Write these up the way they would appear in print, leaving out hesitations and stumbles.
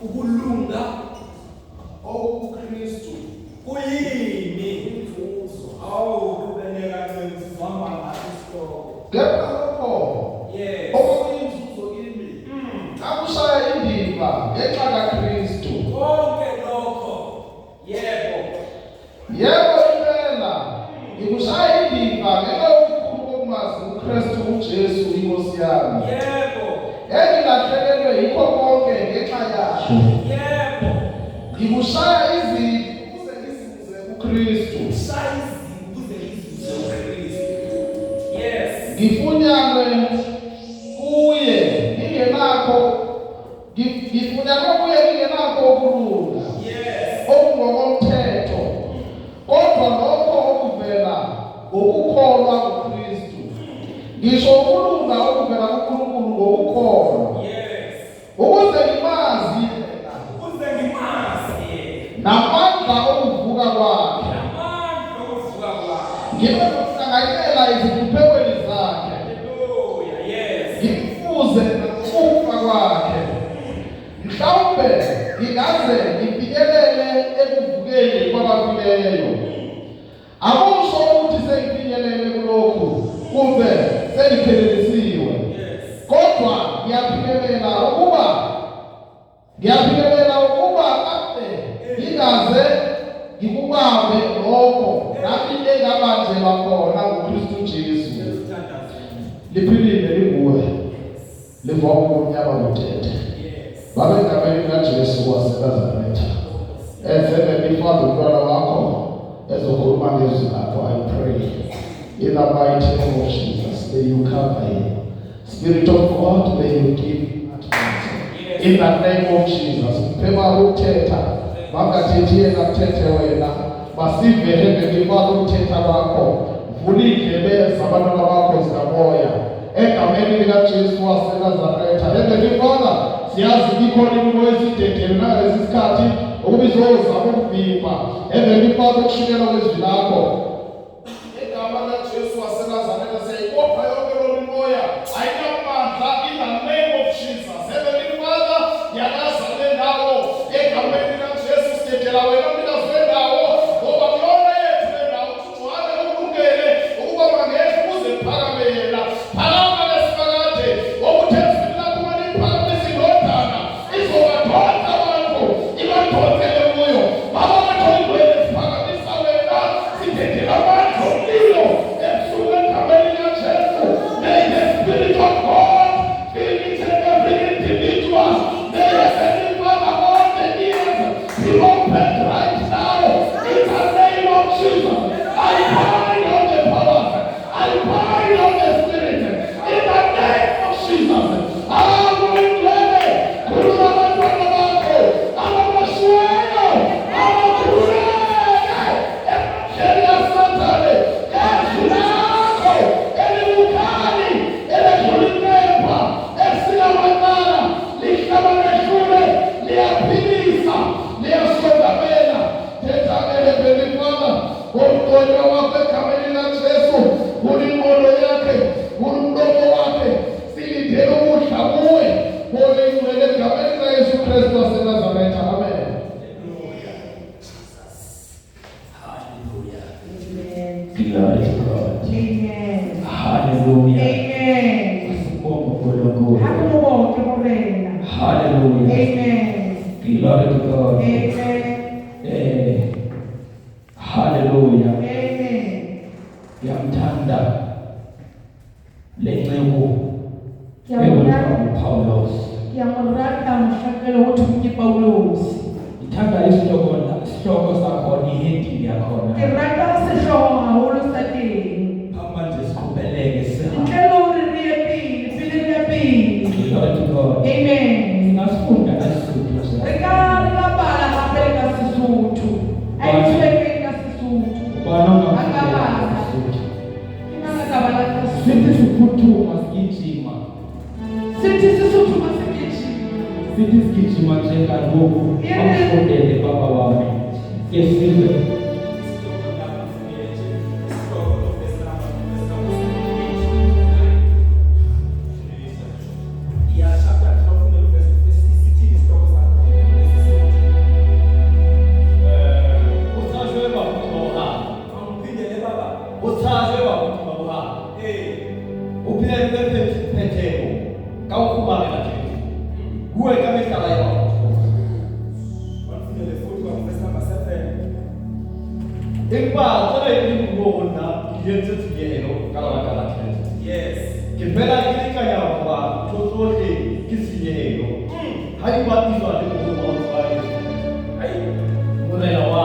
ukulunga oKristu kuyini imfuzo kubeleka nenzama ngaso lapho okuyinzuzo kimi akushaya indima ngenxa kaKristu konke lokho yebo impela ngikushaya indima ngenxa yokukhulu kokumazi uKristu uJesu inkosi yami engilahlekelwe yikho konke ngenxa yakhe ngikushaya izibi ukuze ngizuze uKristu ngifunyanwe kuye ngingenakho okulunga okungokomthetho kodwa lokho okuvela ngokukholwa kuKristu ngisho ukulunga okuvela kuNkulunkulu ngokukholwa ukuze ngimazi namandla okuvuka kwakhe ngibe nokuhlanganyela ezihluphekweni zakhe ngimfuze ngokufa kwakhe mhlawumbe ngingaze ngifinyelele ekuvukeni kwabafileyo. Akusho ukuthi sengifinyelele kulokhu kumbe sengiphelelisiwe kodwa ngiyaphimelela ukuba kade ngingaze ngikubambe lokho nami engabanjelwa khona nguKristu Jesu. Liphilile linguwe livoma ngomnyama wethethe babe ngameni kaJesu waseNazaretha ezebe lifana umntwana wakho ezokhuluma ngezwi lakho. I pray in the mighty name of Jesus, may you cover him. Spirit of God, may you give utterance in the name of Jesus. Mpema ukuthetha bangathethi yena kuthethe wena basive ngifana ukuthetha kwakho vula indlebe zabantwana bakho zikamoya egameni likaJesu waseNazaretha. Ngifana siyazi ikhona into esidedele ngalesi sikhathi ukubizozama ukuvimba ngifana ukushiyela kwezwi lakho egama likaJesu waseNazaretha. Siyayibopha yonke lo moya ayinamandla in the name of Jesus. Heavenly Father, yalaza le ndawo egameni likaJesu sidedela wena mnikazi wendawo ngoba kuyona yethu le ndawo uJohane ukulungele ukuba mangeke kuze phakame yena phakama lesikade okuthezile lakho maniphakamise indodana izobathonza abantu ibadonsele kuyo baba bathonzwe phakamisa wena sidedela abantu lilo ebusuku egameni likaJesu. May the Spirit of God fill each and every individual. May the Heavenly Father all the ears be opened right now in the name of Jesus. I bind on the powers, I bind on the spirit in the name of Jesus. kumamela Jesu. Kuwe kama sala yao. Wanifundele futhi verse number 7. Empa tsala e ngona yetse tsiyelo kala kala Kristo. Yes. Ke bela ke kanya ba tsohle ke sinyelo. Ha di batiswa le go mo tswa Yesu. Ai. Morena wa.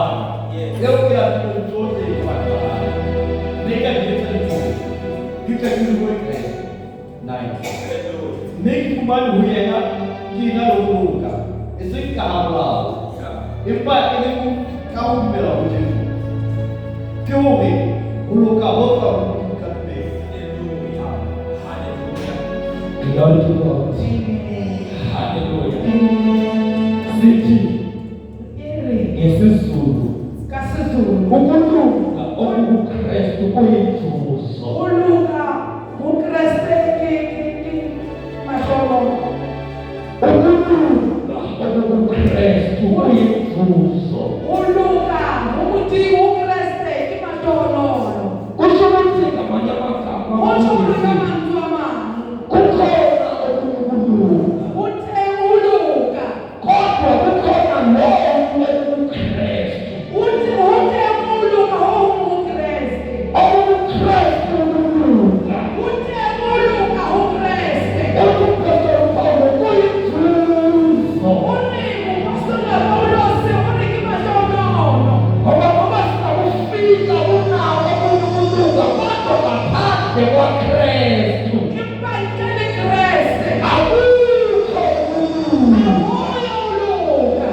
Yes. Leo ke a tsohle ba ka. Neka di tse tsohle. Ke ka ke mo ke. Nice. Hallelujah. Neki kumani ho yena ke na loka. E se ka habla. Empa e le ku ka ho dumela ho Jesu. Ke hore o loka ho ka ka tebe. Hallelujah. Hallelujah. Glory to God. Hallelujah. Sithi ngesizulu ukulunga okuKristu kuyinzuzo. Ukulunga okuKristu kuyinzuzo. Kusho ukuthi ngamanye amagama kukhona okulunga. Kodwa kukhona lokho okuKristu. OkuKristu kulunga. OkuPastor Paulo kuyinzuzo. Ngoba sikufika unawo ukulunga kodwa ngaphandle kwaKristu akukho ukulunga. Ukulunga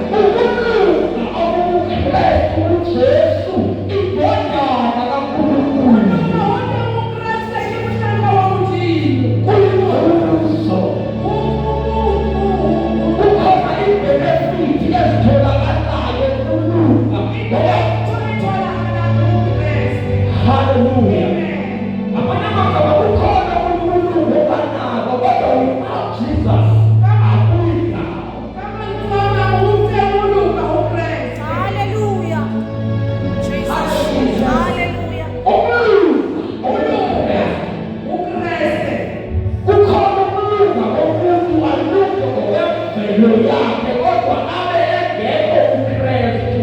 okuKristu uJesu indodana kaNkulunkulu kuyinzuzo. Kukhona ibenefiti ezitholakalayo ukulunga. Hallelujah. Amanye amagama kukhona ukulunga obanako kodwa without Jesus akuyindawo. Hallelujah. Jesus. Hallelujah. Kukhona ukulunga komuntu alunge ngokwemvelo yakhe kodwa abe engekho uKristu.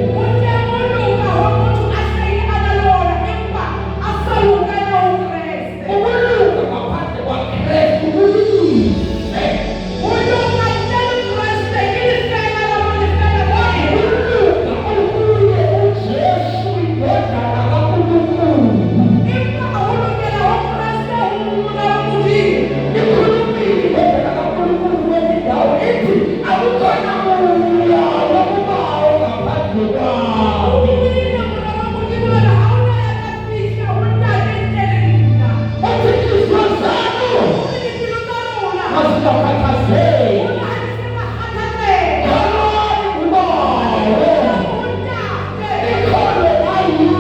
Ukulunga ngaphandle kwaKristu kuyize. Ukulunga okuye uJesu indodana kaNkulunkulu. Ikhulumile indodana kaNkulunkulu kwenye indawo ithi akukhona moya wokubawo ngaphandle kwawo. Uthi inhliziyo zanu mazingakhathazeki. Khalani kubawo. Ikholwe ngayini.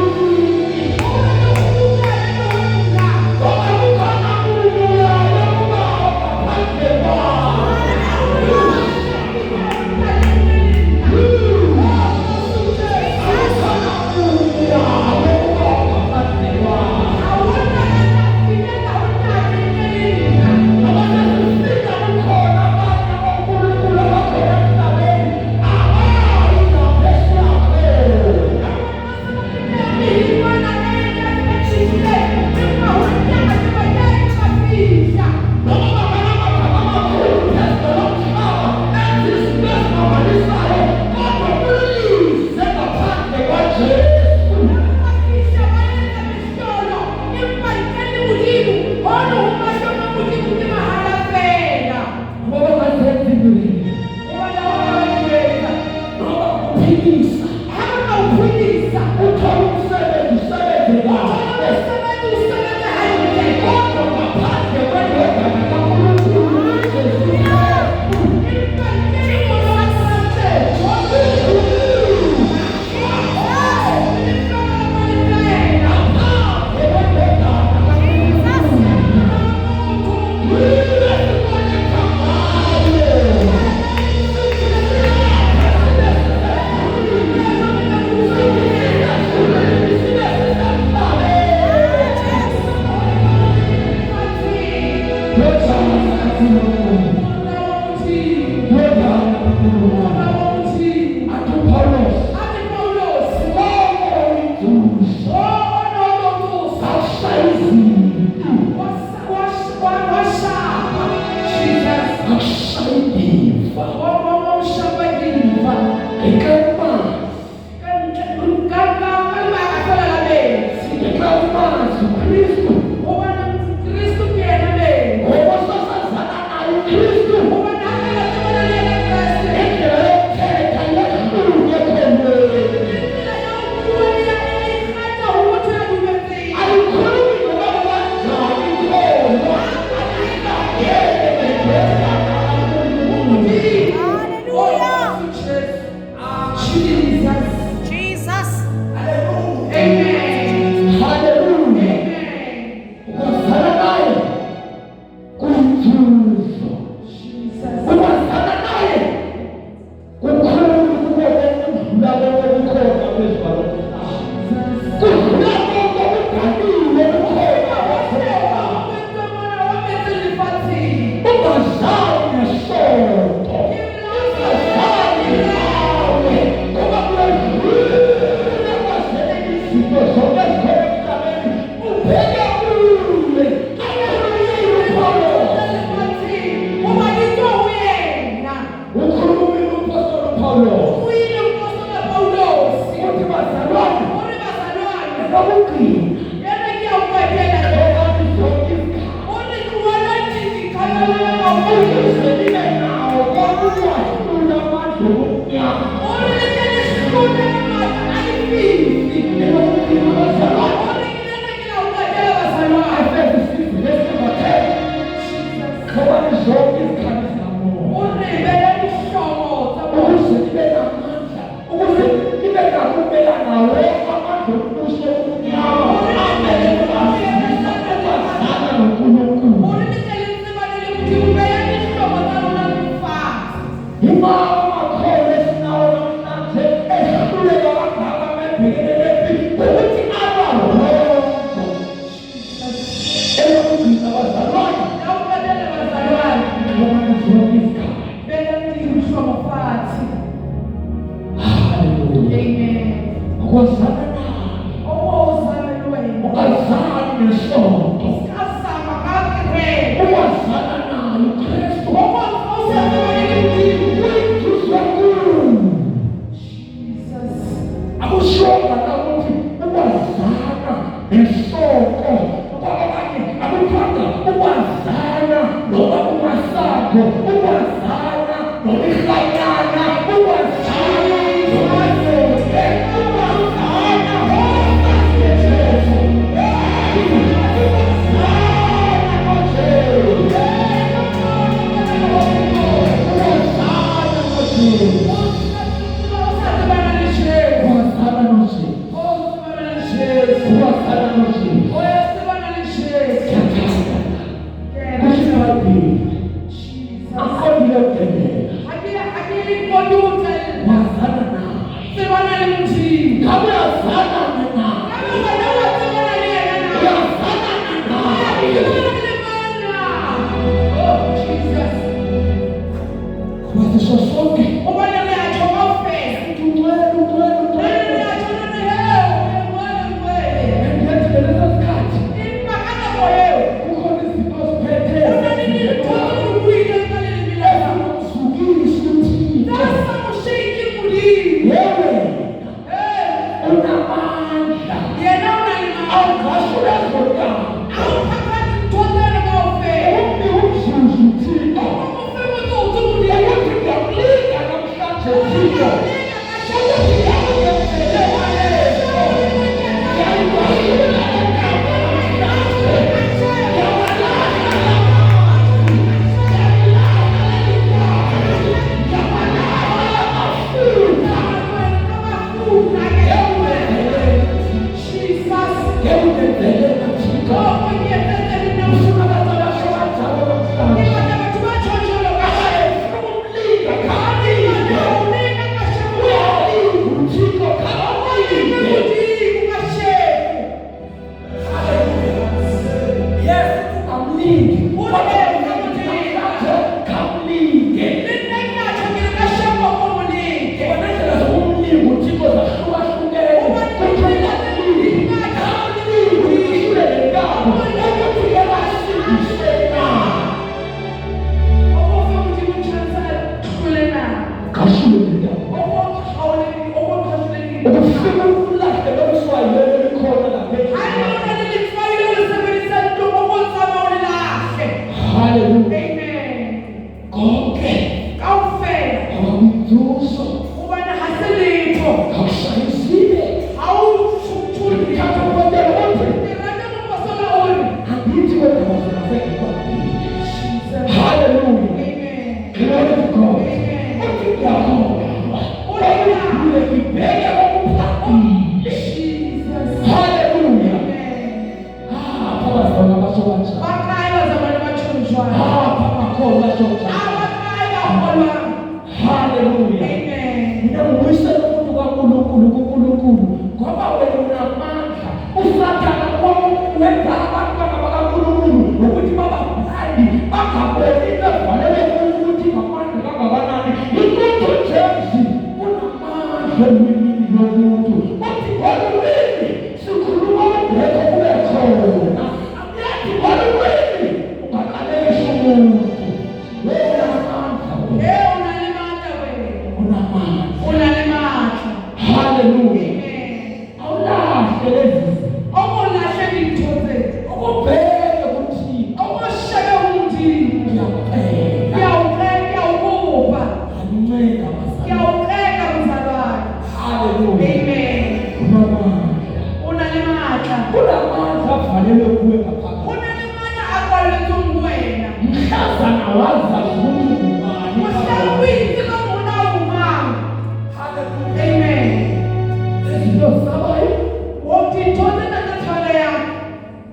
Ngoba kukhona moya wokubawo ngaphandle kwawo. ungazali nesonto, ungazali nawe, ngoba kulezile kwazele izinto zonke ezikhona emhlabeni, ubheke kuye, ukhulumile umpostoli Paulos uthi bazalwane nokugcina ukuze libe nawo kwakuwahlula amandla obumnyama. Hallelujah. muntu. Wewe unamata wewe. unalimata wewe. Unamata. Unalimata. Hallelujah. Allah elezi. Okolashe ngithoze. Okubheke ukuthi Okoshaka umuthi. ngiyaqhela. Ukuba. Anceda abazali. Ngiyawuqeka mzalwane. Hallelujah. Amen. Unamandla. Unalimata. Unamandla afanele kuwe ngaphakathi. Unalimata akwaletse kuwena. Mhlazana wazazi ukuthi ngubani. Uhlawuthi kungona umama. Hallelujah. Amen. Izinto zabayo Wotithola nakathale yakho.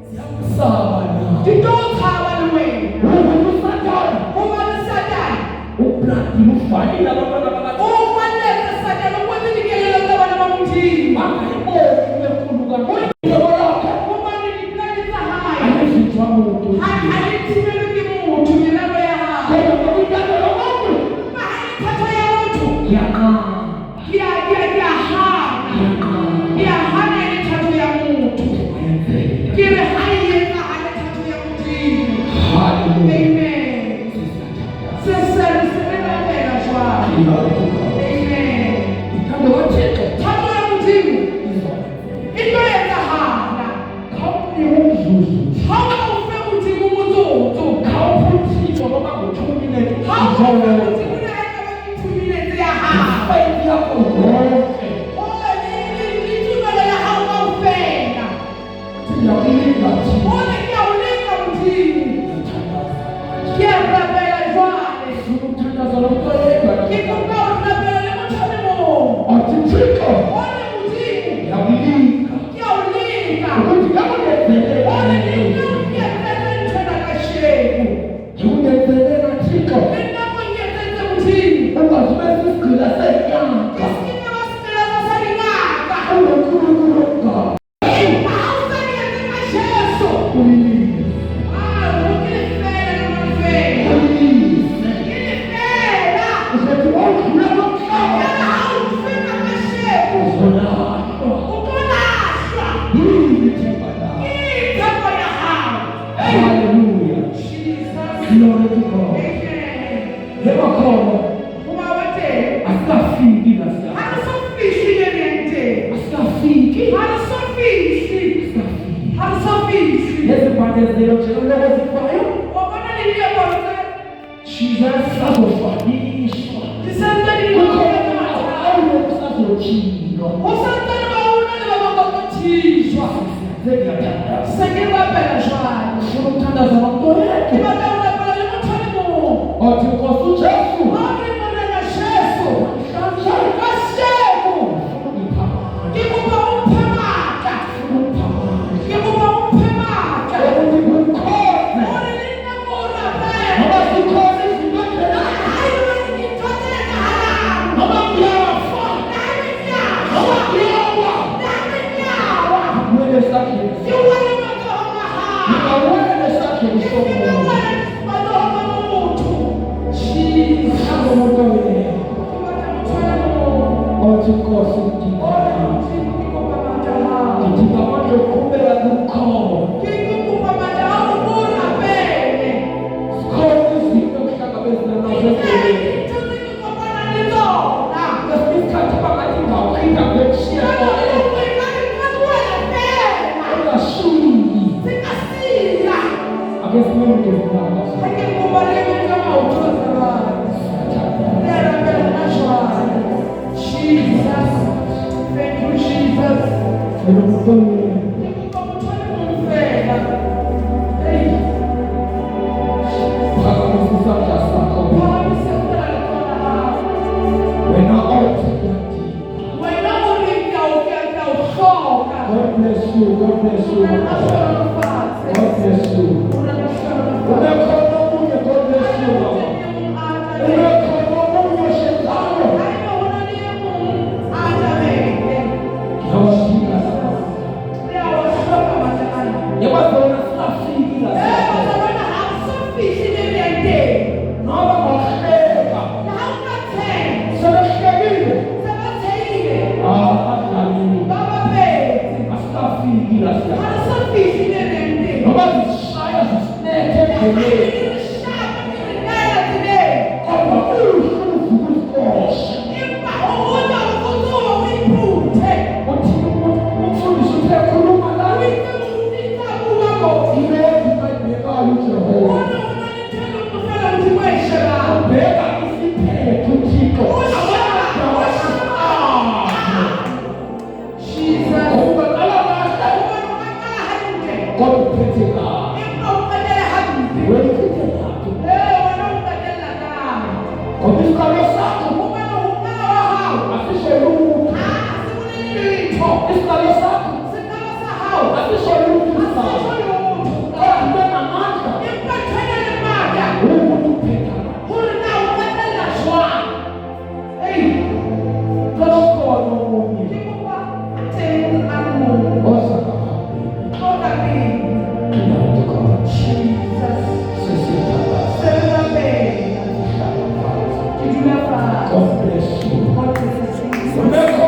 ziyakusaba na. Titothaba wena. Usathane. Uma Satan. Ubladi lufanele abantwana bakathi. Ufanele Satan ukuthi nikelele abana bamuthini. Bangayiboni enkulu kakhulu. Uma niliplanisa haya. Anezitho amuntu. Alithimele kimuntu ngelabo ya haya. Kodwa ngokuyithatha lo muntu. Bahayithatha ya muntu. Ngiyaqala. Ngiyahana imithatho ya muntu. Kire hayenza alethatho ya muthini. Hallelujah. Amen. Seserisebela jwalo. Amen. Uthando kaThixo. Thato ya muthini. Into yenzahala. Khawuyiwumzuzu. Hawuba ufe uthi kumutsotso. Khawuphuthiswa noma ngo-2 minutes. Hawuba uthi kunayeka ba-2 minutes ya hamba. Faith yakho yonke. Lithumelo ya hao kaofela. Siyakulinda thina. Ole ngiyawulinga muthini. Ngiyarapela jwale. Ukuthandaza lo muntu oyedwa. Ngikuba urapela le motho le mong. Athi Thixo. Ole muthini. Ngiyawulinda. Ngiyawulinga. Ukuthi ngakungenzele. Ole ngiyenzele ntwana kasheko. Ngikungenzele Thixo. Nginako ngiyenzele muthini. Ungazi bese isigcina senyanga. Isikima basigcina sasalingaka. UNkulunkulu omgama. Awusengenze kasheso. Uyise. Ukilifela nomafela. Uyise. Ngilifela. Usethi wawudlula lomhlaba. Yala awufika kasheko. Uzolahlwa. Ukolashwa. Yini ithemba lakho? Ithemba ya hao. Hallelujah. Jesus. Glory to God. Amen. Lema khona Uma wethe. asikafiki la siya. Harisofisi lente. Asikafiki. Harisofisi. Asikafiki. Harisofisi. Lezi mpande zero njengoloko zifayo. Wabona liliye bonke. Jesus azofanishwa. Lisente Kukhona liliye awulo kusazotshilo. Usantana bawunani babakothiswa. Sengiyathandaza. Sengibabela jwalo. Ufuna ukuthandaza abantu oyedwa. Ngibabela le motho le mong. Othi Nkosi uJesu. Hadi mona na sheso. Namhlanje Kasheko. ufuna ungiphamane. Ngikuba umphemaka. Ufuna ungiphamane. Ngikuba umphemaka. Ukuthi ngimkhonze. Ore lina mora bela. Ngoba sikhona izinto endlela. Hayi wena ngithothela halala. Ngoba ngiyafa. Nami ngiyawa. Ngoba ngiyawa. Nami ngiyawa. Kumele sakhe. Ngiwele mathonga hao. Ngingawele sakhe usomoya. Ngiwele mathonga mumuntu. Jesus. hore na o patella jwang. Ke kopa teng a mong o ka pele. Jesus. Serena pele. Ke dula fatshe. God bless you. God bless you.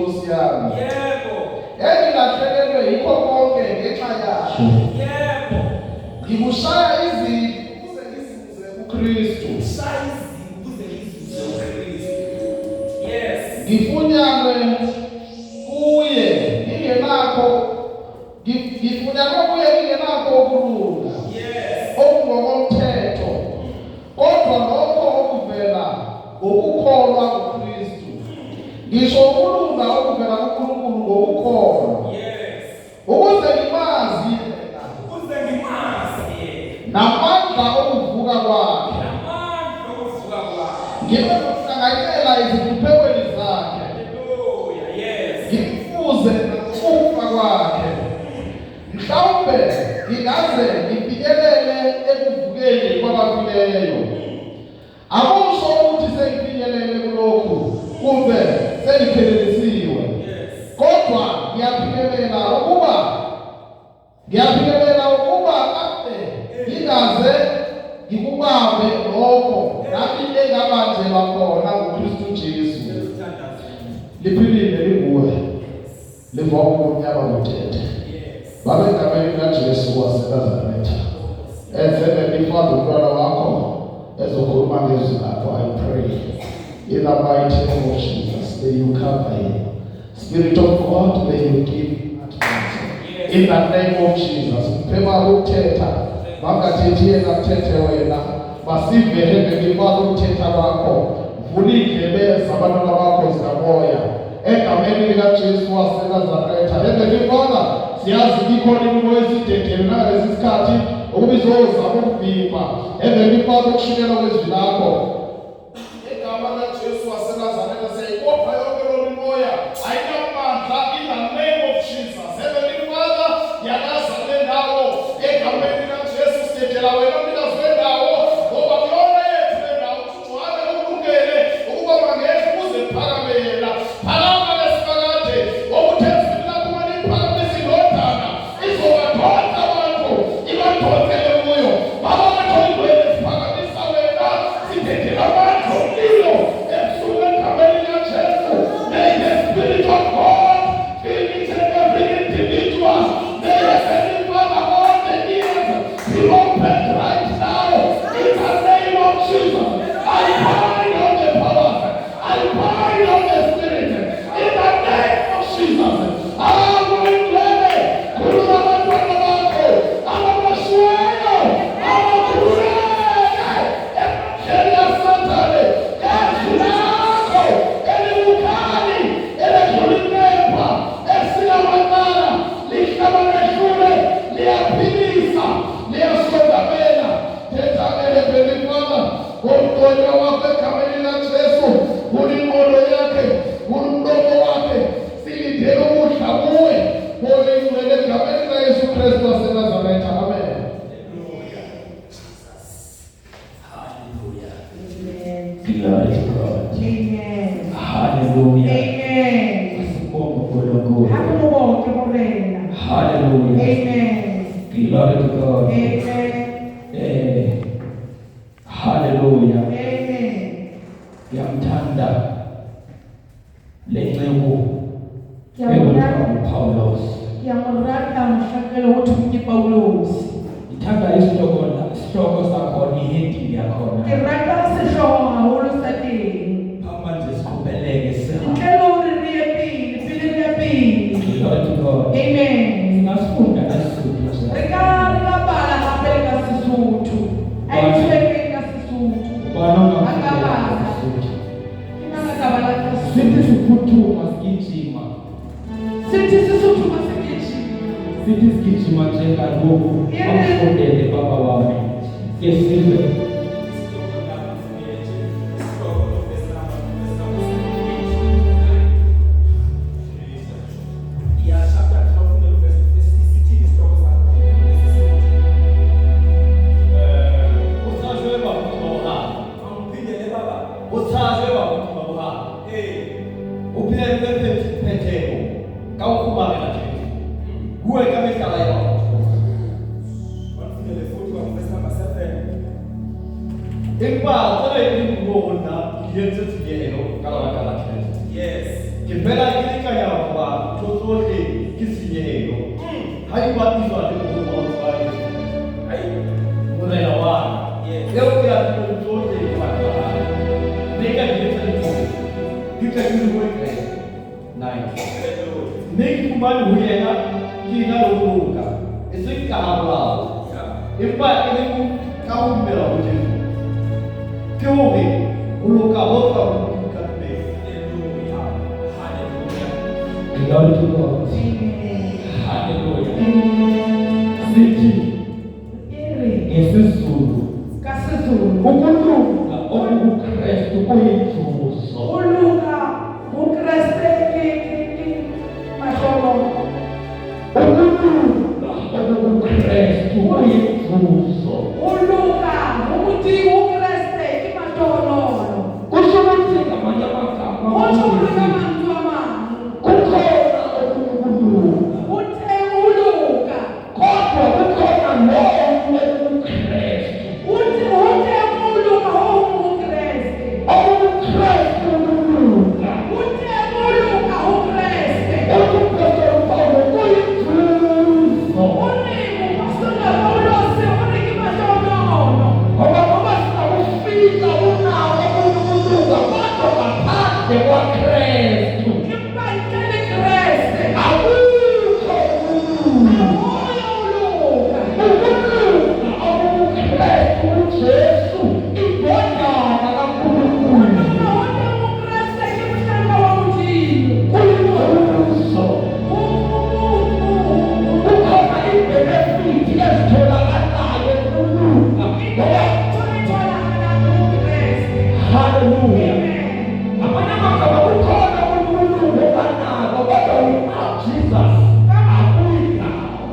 Nkosi yami. Yebo. Engilahlekelwe yikho konke ngenxa yakhe. Yebo. Ngikushaya izibi ukuze ngizuze uKristu. Shaya izibi ukuze ngizuze uKristu. Yes. Ngifunyanwe kuye ngingenakho ukulunga. Yes. Okungokomthetho. Kodwa lokho okuvela ngokukholwa kuKristu. Ngisho ukulunga okuvela kuNkulunkulu ngokukholwa. Yes. Ukuze ngimazi yena. Ukuze ngimazi yena. Namandla okuvuka kwakhe. Namandla okuvuka kwakhe. Ngibe nokuhlanganyela ezihluphekweni zakhe. Hallelujah. Yes. Ngimfuze ukufa kwakhe. Mhlawumbe ngingaze ngifikelele ekuvukeni kwabafileyo. Akusho ukuthi sengifikelele kulokhu kumbe sengiphelelisiwe. Kodwa ngiyaphikelela ukuba kade ngingaze ngikubambe lokho nami engabanjelwa khona nguKristu Jesu. Liphilile linguwe. Livoma umnyama wethethe. Baba egameni likaJesu waseNazaretha. Enzele ifade umntwana wakho ezokhuluma ngezwi lakho. I pray in the mighty name of Jesus, may you cover him. Spirit of God, may you give utterance. In the name of Jesus. Mpema ukuthetha bangathethi yena kuthethe wena. Basivele ngifade ukuthetha kwakho. Vula indlebe zabantwana bakho zikamoya. Egameni likaJesu waseNazaretha. Ngifada siyazi ikhona into esidedele ngalesi sikhathi ukubizozama ukuvimba. Ngifada ukushiyela kwezwi lakho. Egama likaJesu waseNazaretha siyayibopha yonke lo moya. Ayinamandla in the name of Jesus. Ngifada yakaza le ndawo. Egameni likaJesu sidedela wena mina zendawo. Ngoba yona yethu le ndawo uJohane ukulungele ukuba mangeke uze phakamela. Phakama lesikade. Okuthezile lapho manje phakamise indodana. Izobathonta abantu. Ibathonthele kuyo. Baba bathonile siphakamisa wena. Sidedela abantu umlilo. Ebusuku egameni likaJesu. May the Spirit of God fill each and every individual. May the Heavenly Father all the ears be opened right now. In the name of Jesus. I bind on the powers. I bind on the spirit. In the name of Jesus. Amen. Kurula bantwana bakho. Ababashwayo. Abakhuleka. Evangelia Satane. Yesu lakho. Elibukhali. Elidlulilepa. Esilamandala. Lihlabaneshule. Liyaphilisa. Liyasondabela. Thetha Heavenly Father. Ngomqondo wakho egameni likaJesu. Ulimolo yakhe. Umlomo wakhe. Silindele ukudla kuwe. Ngolingcwele egameni likaYesu Kristu waseNazaretha. Amen. Glory to God. Amen. Hallelujah. Amen. Sibonga uNkulunkulu. Hakuna bonke morena. Hallelujah. Amen. Glory to God. Amen. Hallelujah. Amen. Ngiyamthanda lenceku Ngiyamrata Paulos. umshakelo wokuthi Paulos. Ngithanda isihloko sakho ihedini yakhona. Ke rata sehloho haholo sa teng. Manje siqhubeleke sihambe. Ntle le hore re ye pele re ye pele. Glory to God. Amen. Singasifunda ngesizulu. Re ka bala hape le ka Sesotho. Ayitshwere ka Sesotho. Banonga Akabala. Sesotho. Ke nna ka bala ka Sithi Sesotho. siphuthuma sigijima. Sithi Sesotho maseketshi. Sithi sigijima njengalokhu bafundele baba wami. Ngesizwe Yes. Kivela kilikanya kwa chochote kisinyego. Haibadilishwa ni kwa sababu. Unaelewa? Leo kila kitu chote kwa nega kitu kikajulikana. Nice. Negi kumani huyena kina luka. Isika habla. Impa ini kau mera hujan. Kyoge uluka hoka katbe. Glory to God. Hallelujah. Siji. Yesu Kasutulu. ukuntu oku Kristo kuyifuso. Uluka. Ukreste ki matono. Ukuntu oku Kristo kuyifuso. Uluka. Umuti ukreste ki matono. Kushubuti kamanya makama. Ocho kama mtu amani. Kukona oku Ute uluka. kodwa kukhona lowo Kristo. Ute uluka ukreste. Kristo uluka. Ute uluka ukreste. Ukuphethe Paulo kuyifuso. Unimu pastor Paulo se uniki matono. Ngoba sikufika unawo uluka kodwa ngaphandle kwaKristu. Impantele kreste. Awukho uluka. Moyo uluka. Ukuluka okuKristu uJesu indodana kaNkulunkulu. Naona ukreste ki mshanga wa mjini. Kuyifuso. Kukhona ibenefiti ezitholakalayo kuluka. Hallelujah. Amanye amagama kukhona uNkulunkulu obanako kodwa without Jesus akuyi ndawo.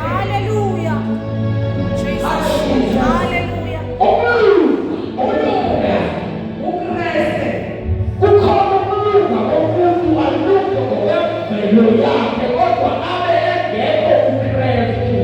Hallelujah. Jesus. Hallelujah. Kukhona ukulunga komuntu alunge ngokwemvelo yakhe kodwa abe engekho uKristu.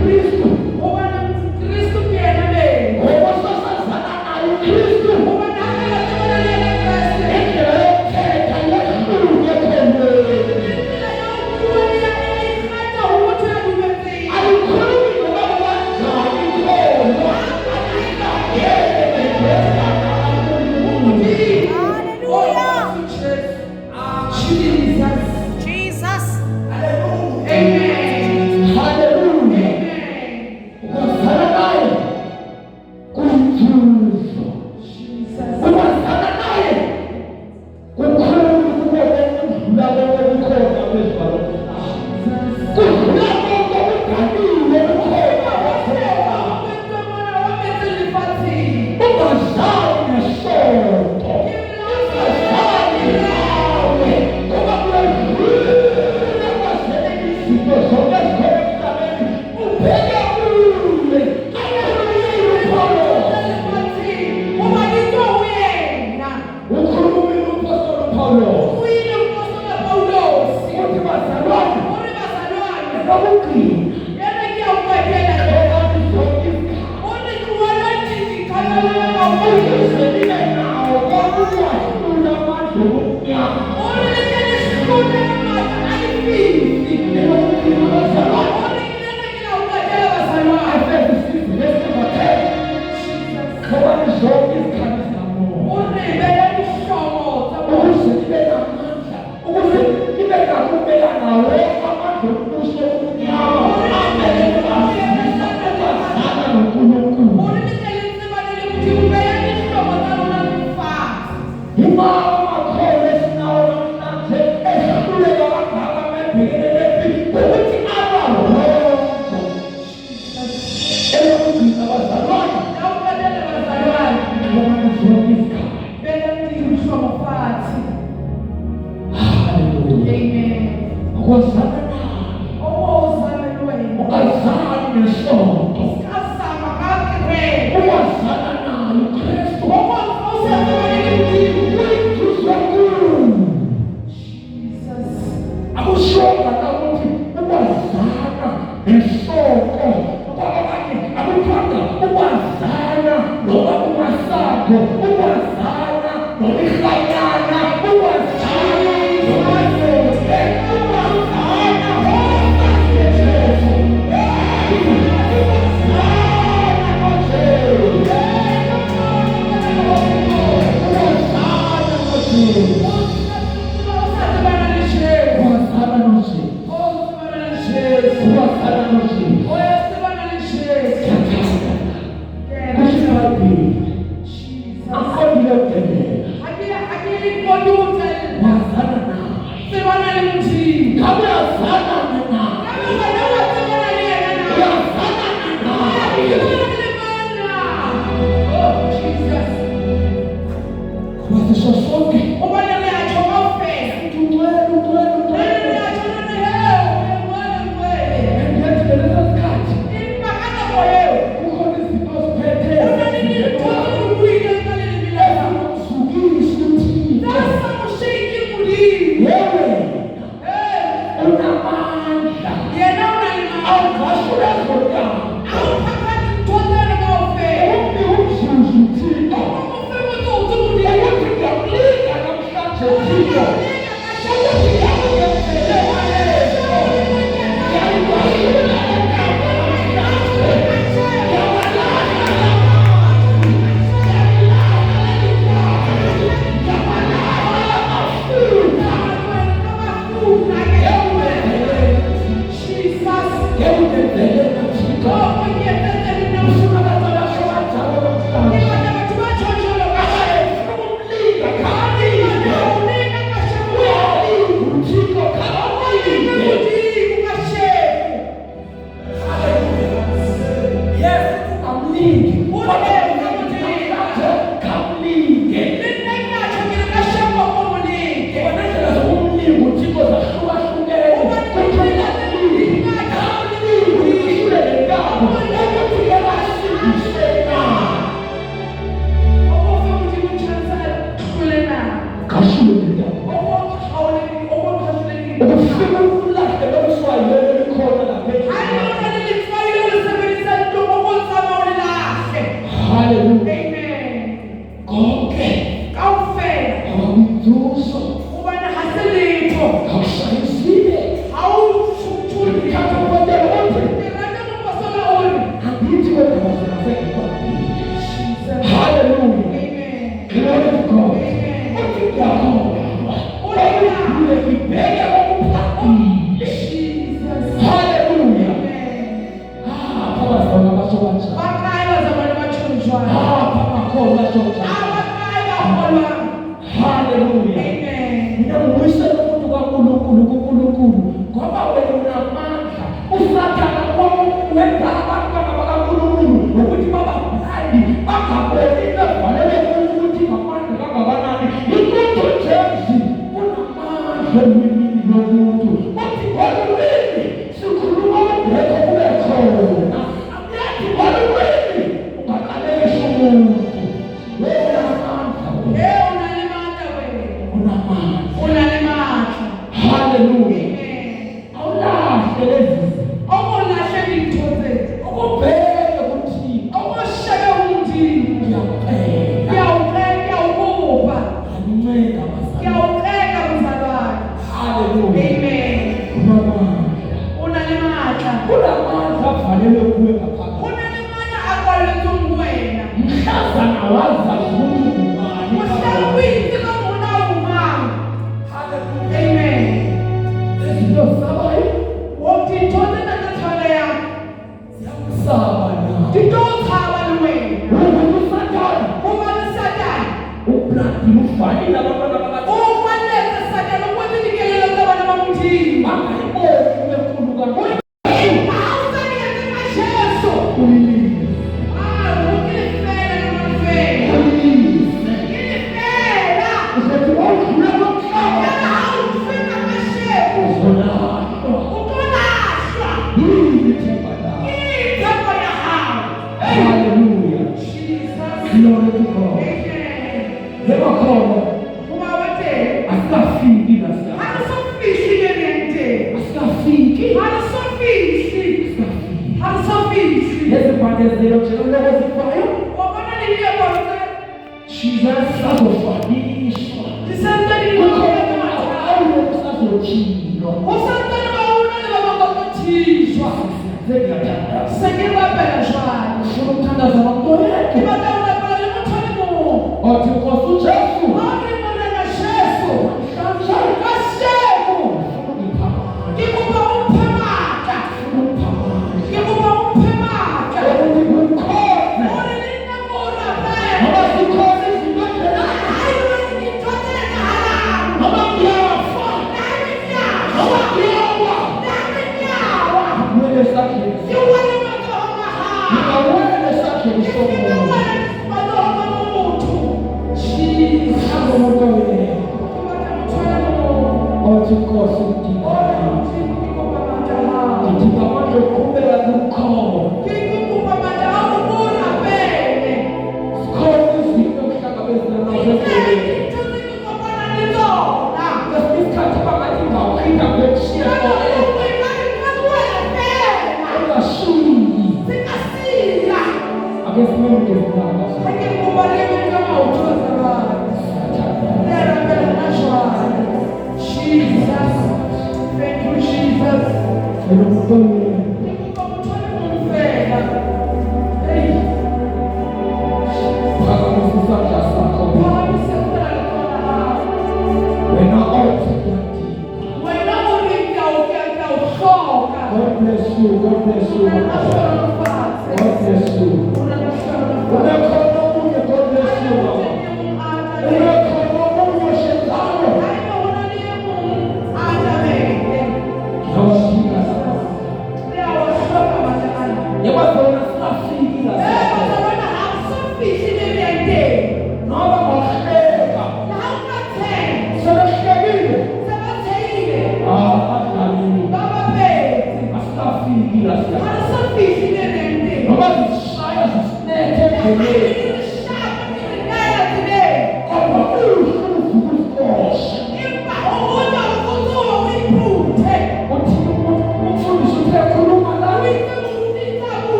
Kristu. Kristu kena be. Ngoba sasazana naye Kristu. Indlela yokuthetha yehlulwe khonweni. Alikhulumi noba kanjani khona. Jesus. Haleluya. Ukazana naye kumvuzo. Ukazana naye kukhulu kubona ukudlula konke kukhona phezu kwalokho. Kudlula konke okudaliwe kukhona kwakhona. Ungazali nesonto. Ungazali nawe. Ngoba kuyadlula kwazele izinto zonke ezikhona emhlabeni. Ubheke kuye. Ayakuyile uPhawulo. Ukhulumile umpostoli uPhawulo. Uthi bazalwane, nokugcina okani zonke ukuze nibe nawo konke ukwahlula amandla obumnyama. Nokugcina bazalwane. Efesini 6:10. Okani zonke izikhali zikamoya. Ukuze nibe namandla, ukuze nibe nakho ukumelana wonke amandla ombuso obumnyama. Amele kubasindisa ukwazana noNkulunkulu. Imali amakhono esinawo namhlanje ehluleka kangaka mebhekelele phi ukuthi abarongo. Elokugcina bazalwane, okani zonke izikhali. Haleluya. Ukwazana naye, ungazali nesonto. Ukwazana naye uKristu. Kuyinzuzo enkulu. Akushonga ukuthi ukwazana nesonto. Abanye akuthanda ukwazana noba kumasakho, ukwazana nokuhlanyana, ukwazana nomazoke, ukwazana nomasejesu. Ukwazana noJesu. Ukwazana noJesu. Ukwazana noJesu. Ukwazana noJesu. Akodile ukubhekela. Wazana naye. Kabe yazana naye. Yazana naye. Kwaziswa sonke. Engethi ngaleso sikhathi kukhona izinto oziphethe ezingumzukisi uthixo. Wewe unamandla. Awungahlula zodwa. Umbi umzuzu uthixo. Ukuthi ngiyamlinga namhlanje uthixo. Ukuthi ngiyamngenzele walezo. Ngiyamkwahlula ekhaya namhlanje. Ngiyawalahla amazwi. Ngiyalilahla lelikhaya. Ngiyawalahla amafutha. Ngiyawungenzele uthixo. Ufuna abantu abasho kanjalo namhlanje. Ukufika ukulahle lomswayelo likhona lapha.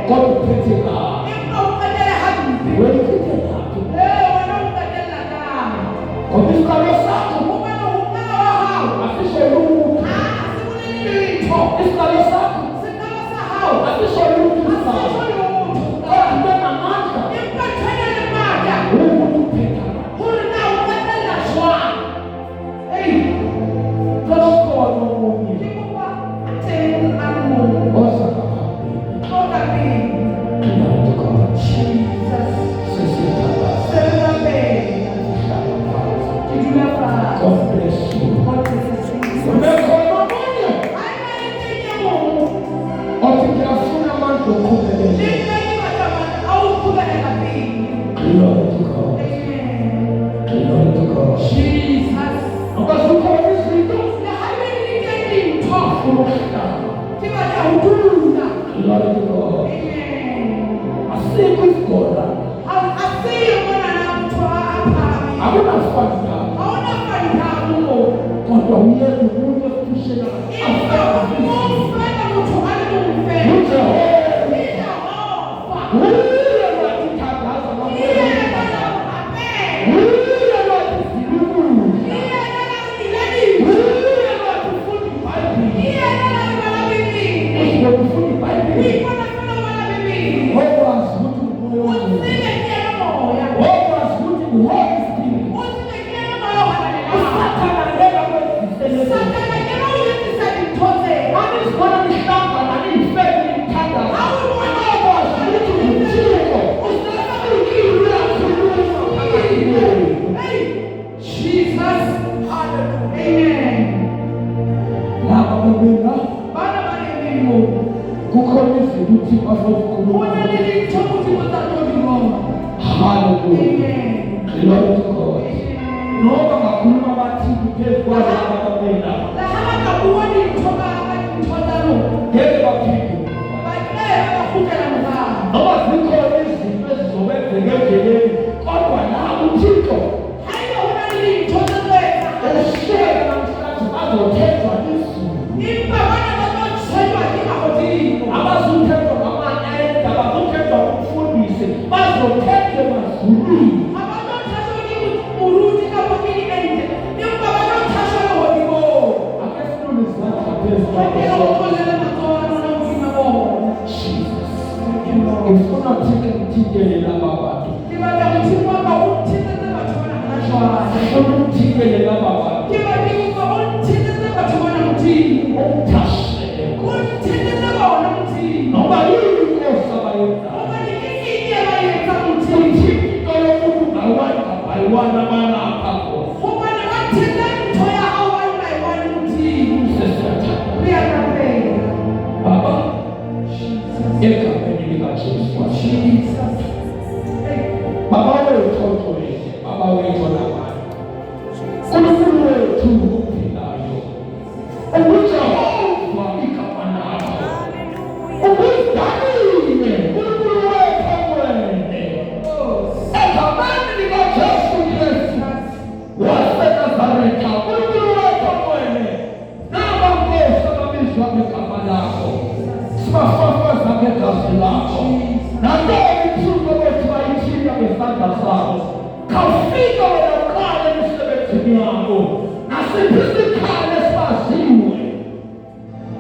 God will pray. Isikalo sakho asisho lutho. Isikalo sakho asisho lutho sakho. Kodwa namandla umuntu uphetha. Lokhona omunye God bless you. Umekhona omunye othi ngiyafuna amandla okuphelele. Glory to God. Glory to God. Abasukhona izinto Glory to God. Asikho isigora. Akunafanta. Kodwa uyeke umuntu ekuphishela.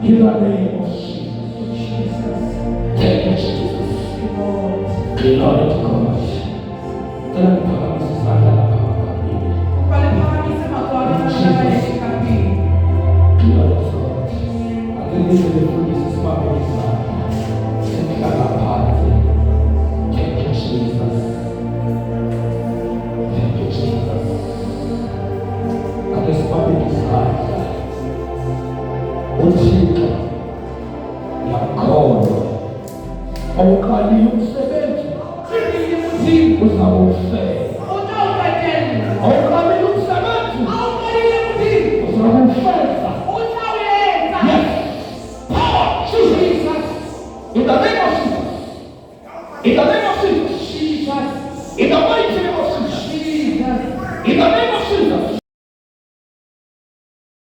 In the name of Jesus. Thank you, Jesus. Glory to God. Thank you, Awukali umsebenzi uzawufela